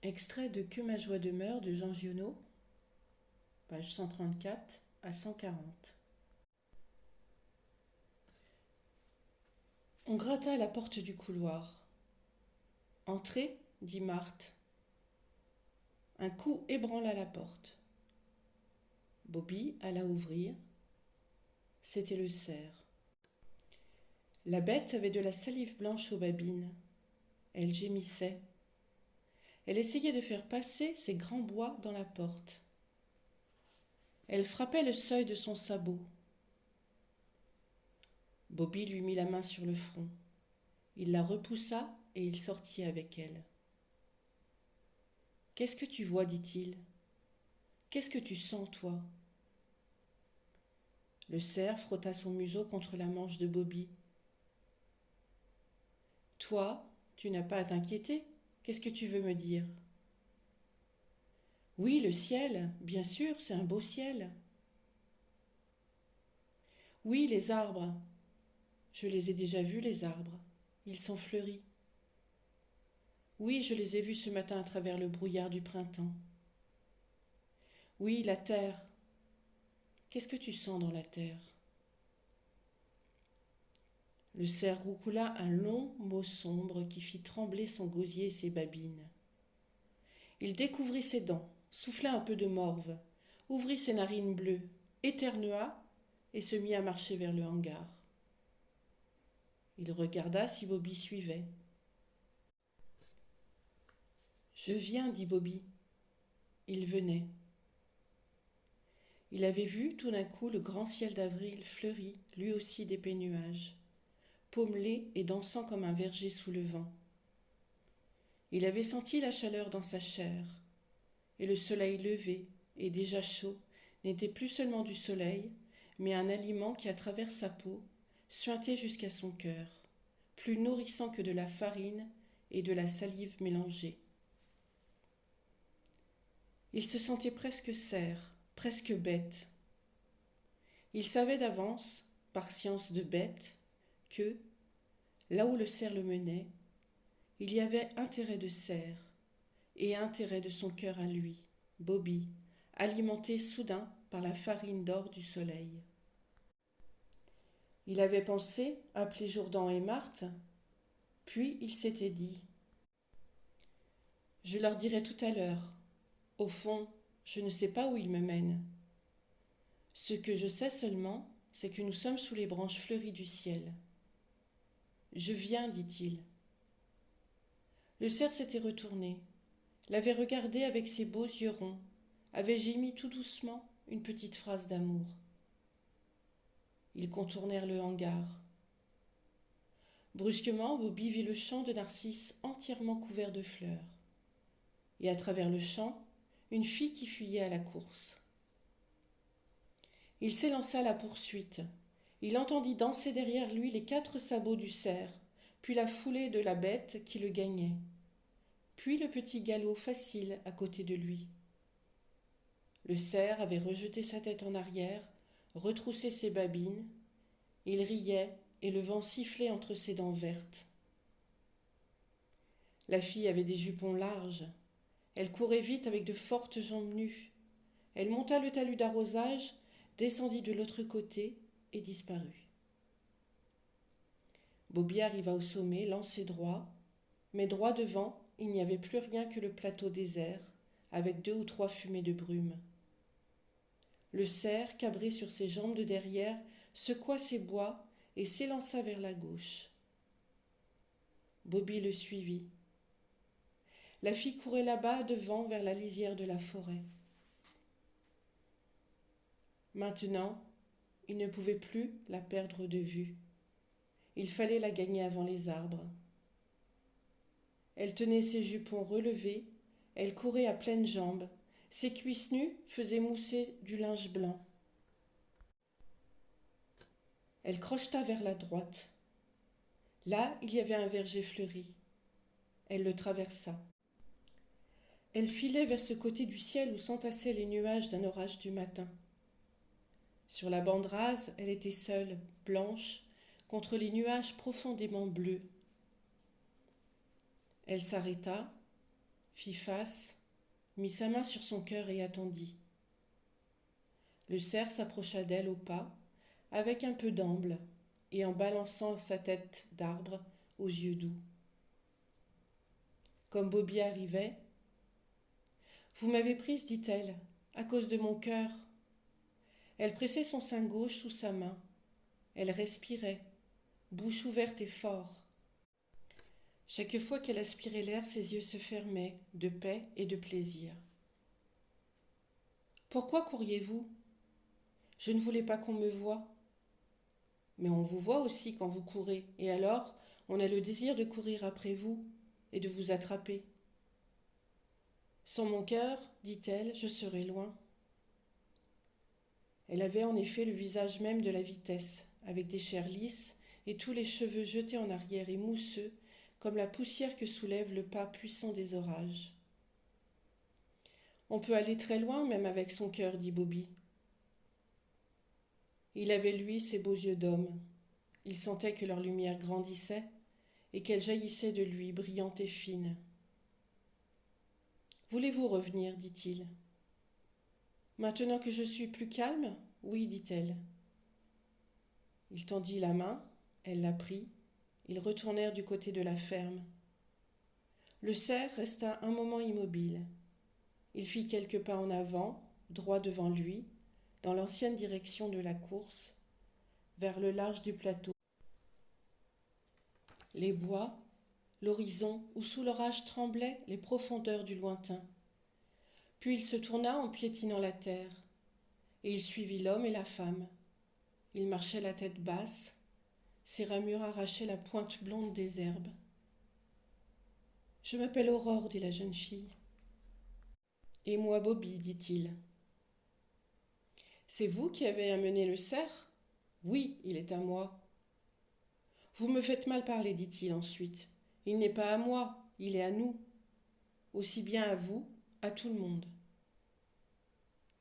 Extrait de Que ma joie demeure de Jean Giono, page 134 à 140. On gratta à la porte du couloir. Entrez, dit Marthe. Un coup ébranla la porte. Bobby alla ouvrir. C'était le cerf. La bête avait de la salive blanche aux babines. Elle gémissait. Elle essayait de faire passer ses grands bois dans la porte. Elle frappait le seuil de son sabot. Bobby lui mit la main sur le front. Il la repoussa et il sortit avec elle. « Qu'est-ce que tu vois, dit-il. Qu'est-ce que tu sens, toi ?» Le cerf frotta son museau contre la manche de Bobby. « Toi, tu n'as pas à t'inquiéter. Qu'est-ce que tu veux me dire ?»« Oui, le ciel, bien sûr, c'est un beau ciel. »« Oui, les arbres. Je les ai déjà vus, les arbres. Ils sont fleuris. »« Oui, je les ai vus ce matin à travers le brouillard du printemps. »« Oui, la terre. Qu'est-ce que tu sens dans la terre ?» Le cerf roucoula un long mot sombre qui fit trembler son gosier et ses babines. Il découvrit ses dents, souffla un peu de morve, ouvrit ses narines bleues, éternua et se mit à marcher vers le hangar. Il regarda si Bobby suivait. « Je viens, dit Bobby. » Il venait. Il avait vu tout d'un coup le grand ciel d'avril fleuri, lui aussi d'épais nuages, pommelé et dansant comme un verger sous le vent. Il avait senti la chaleur dans sa chair, et le soleil levé et déjà chaud n'était plus seulement du soleil, mais un aliment qui, à travers sa peau, suintait jusqu'à son cœur, plus nourrissant que de la farine et de la salive mélangée. Il se sentait presque cerf, presque bête. Il savait d'avance, par science de bête, que, là où le cerf le menait, il y avait intérêt de cerf et intérêt de son cœur à lui, Bobby, alimenté soudain par la farine d'or du soleil. Il avait pensé appeler Jourdan et Marthe, puis il s'était dit « Je leur dirai tout à l'heure. Au fond, je ne sais pas où ils me mènent. Ce que je sais seulement, c'est que nous sommes sous les branches fleuries du ciel. »« Je viens, dit-il. » Le cerf s'était retourné, l'avait regardé avec ses beaux yeux ronds, avait gémi tout doucement une petite phrase d'amour. Ils contournèrent le hangar. Brusquement, Bobby vit le champ de narcisses entièrement couvert de fleurs. Et à travers le champ, une fille qui fuyait à la course. Il s'élança à la poursuite. Il entendit danser derrière lui les 4 sabots du cerf, puis la foulée de la bête qui le gagnait, puis le petit galop facile à côté de lui. Le cerf avait rejeté sa tête en arrière, retroussé ses babines. Il riait et le vent sifflait entre ses dents vertes. La fille avait des jupons larges. Elle courait vite avec de fortes jambes nues. Elle monta le talus d'arrosage, descendit de l'autre côté et disparut. Bobby arriva au sommet, lancé droit, mais droit devant, il n'y avait plus rien que le plateau désert, avec 2 ou 3 fumées de brume. Le cerf, cabré sur ses jambes de derrière, secoua ses bois et s'élança vers la gauche. Bobby le suivit. La fille courait là-bas devant vers la lisière de la forêt. Maintenant, il ne pouvait plus la perdre de vue. Il fallait la gagner avant les arbres. Elle tenait ses jupons relevés, elle courait à pleines jambes, ses cuisses nues faisaient mousser du linge blanc. Elle crocheta vers la droite. Là, il y avait un verger fleuri. Elle le traversa. Elle filait vers ce côté du ciel où s'entassaient les nuages d'un orage du matin. Sur la bande rase, elle était seule, blanche, contre les nuages profondément bleus. Elle s'arrêta, fit face, mit sa main sur son cœur et attendit. Le cerf s'approcha d'elle au pas, avec un peu d'amble, et en balançant sa tête d'arbre aux yeux doux. Comme Bobby arrivait, « Vous m'avez prise, dit-elle, à cause de mon cœur. » Elle pressait son sein gauche sous sa main. Elle respirait, bouche ouverte et fort. Chaque fois qu'elle aspirait l'air, ses yeux se fermaient, de paix et de plaisir. « Pourquoi couriez-vous ? Je ne voulais pas qu'on me voie. » Mais on vous voit aussi quand vous courez, et alors on a le désir de courir après vous et de vous attraper. Sans mon cœur, dit-elle, je serais loin. Elle avait en effet le visage même de la vitesse, avec des chairs lisses et tous les cheveux jetés en arrière et mousseux, comme la poussière que soulève le pas puissant des orages. On peut aller très loin même avec son cœur, dit Bobby. Il avait lui ses beaux yeux d'homme. Il sentait que leur lumière grandissait et qu'elle jaillissait de lui, brillante et fine. « Voulez-vous revenir » dit-il. « Maintenant que je suis plus calme ?»« Oui, dit-elle. » Il tendit la main, elle la prit. Ils retournèrent du côté de la ferme. Le cerf resta un moment immobile. Il fit quelques pas en avant, droit devant lui, dans l'ancienne direction de la course, vers le large du plateau. Les bois, l'horizon où sous l'orage tremblaient les profondeurs du lointain. Puis il se tourna en piétinant la terre, et il suivit l'homme et la femme. Il marchait la tête basse, ses ramures arrachaient la pointe blonde des herbes. « Je m'appelle Aurore, dit la jeune fille. « Et moi Bobby, dit-il. »« C'est vous qui avez amené le cerf ? » ?»« Oui, il est à moi. »« Vous me faites mal parler, dit-il ensuite. Il n'est pas à moi, il est à nous. Aussi bien à vous, à tout le monde. »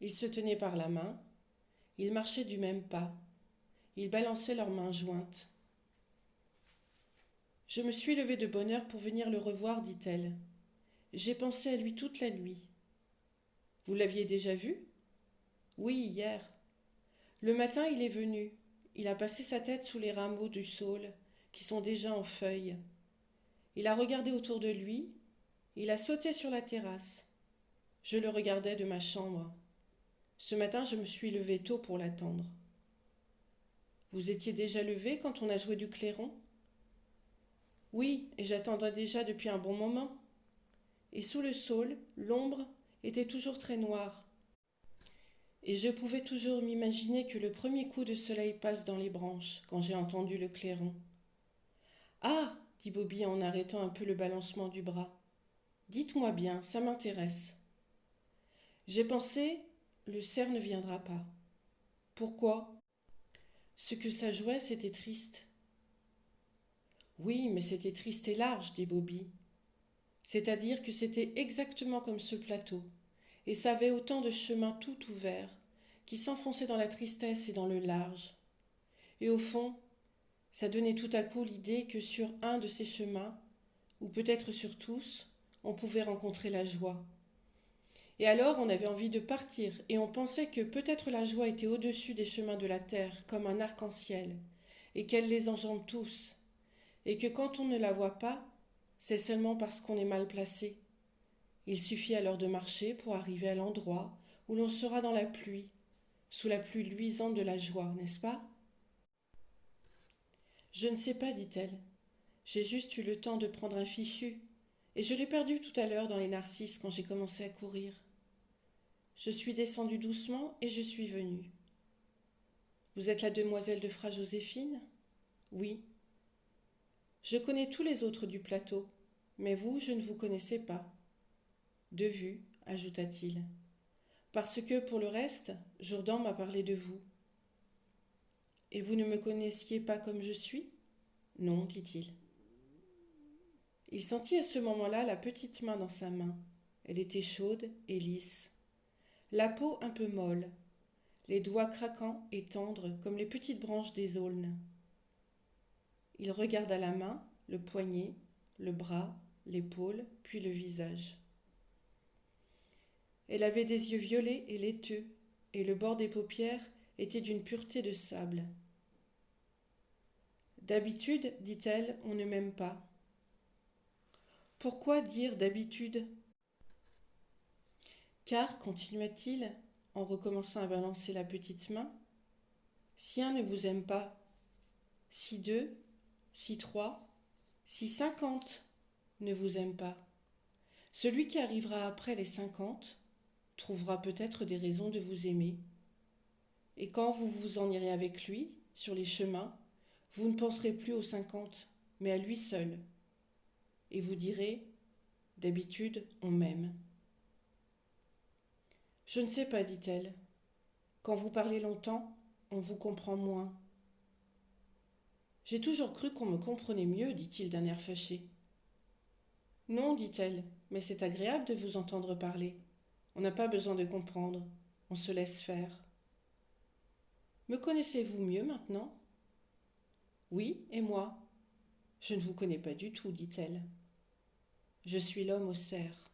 Ils se tenaient par la main, ils marchaient du même pas, ils balançaient leurs mains jointes. « Je me suis levée de bonne heure pour venir le revoir, dit-elle. J'ai pensé à lui toute la nuit. »« Vous l'aviez déjà vu ? » ?»« Oui, hier. Le matin, il est venu. Il a passé sa tête sous les rameaux du saule, qui sont déjà en feuilles. Il a regardé autour de lui, il a sauté sur la terrasse. Je le regardais de ma chambre. Ce matin, je me suis levée tôt pour l'attendre. Vous étiez déjà levé quand on a joué du clairon ? Oui, et j'attendais déjà depuis un bon moment. Et sous le saule, l'ombre était toujours très noire. Et je pouvais toujours m'imaginer que le premier coup de soleil passe dans les branches quand j'ai entendu le clairon. Ah, dit Bobby en arrêtant un peu le balancement du bras. Dites-moi bien, ça m'intéresse. J'ai pensé, le cerf ne viendra pas. Pourquoi ? Ce que ça jouait, c'était triste. Oui, mais c'était triste et large, dit Bobby. C'est-à-dire que c'était exactement comme ce plateau, et ça avait autant de chemins tout ouverts, qui s'enfonçaient dans la tristesse et dans le large. Et au fond, ça donnait tout à coup l'idée que sur un de ces chemins, ou peut-être sur tous, on pouvait rencontrer la joie. Et alors on avait envie de partir, et on pensait que peut-être la joie était au-dessus des chemins de la terre, comme un arc-en-ciel, et qu'elle les enjambe tous, et que quand on ne la voit pas, c'est seulement parce qu'on est mal placé. Il suffit alors de marcher pour arriver à l'endroit où l'on sera dans la pluie, sous la pluie luisante de la joie, n'est-ce pas ? Je ne sais pas, dit-elle. J'ai juste eu le temps de prendre un fichu, et je l'ai perdu tout à l'heure dans les narcisses quand j'ai commencé à courir. Je suis descendue doucement et je suis venue. Vous êtes la demoiselle de Fra Joséphine ? Oui. Je connais tous les autres du plateau, mais vous, je ne vous connaissais pas. De vue, ajouta-t-il, parce que, pour le reste, Jourdan m'a parlé de vous. Et vous ne me connaissiez pas comme je suis ? Non, dit-il. Il sentit à ce moment-là la petite main dans sa main. Elle était chaude et lisse. La peau un peu molle, les doigts craquants et tendres comme les petites branches des aulnes. Il regarda la main, le poignet, le bras, l'épaule, puis le visage. Elle avait des yeux violets et laiteux, et le bord des paupières était d'une pureté de sable. D'habitude, dit-elle, on ne m'aime pas. Pourquoi dire d'habitude? Car, continua-t-il, en recommençant à balancer la petite main, si un ne vous aime pas, si deux, si trois, si 50 ne vous aiment pas, celui qui arrivera après les 50 trouvera peut-être des raisons de vous aimer. Et quand vous vous en irez avec lui, sur les chemins, vous ne penserez plus aux 50, mais à lui seul. Et vous direz, d'habitude, on m'aime. Je ne sais pas, dit-elle. Quand vous parlez longtemps, on vous comprend moins. J'ai toujours cru qu'on me comprenait mieux, dit-il d'un air fâché. Non, dit-elle, mais c'est agréable de vous entendre parler. On n'a pas besoin de comprendre, on se laisse faire. Me connaissez-vous mieux maintenant? Oui, et moi? Je ne vous connais pas du tout, dit-elle. Je suis l'homme au cerf.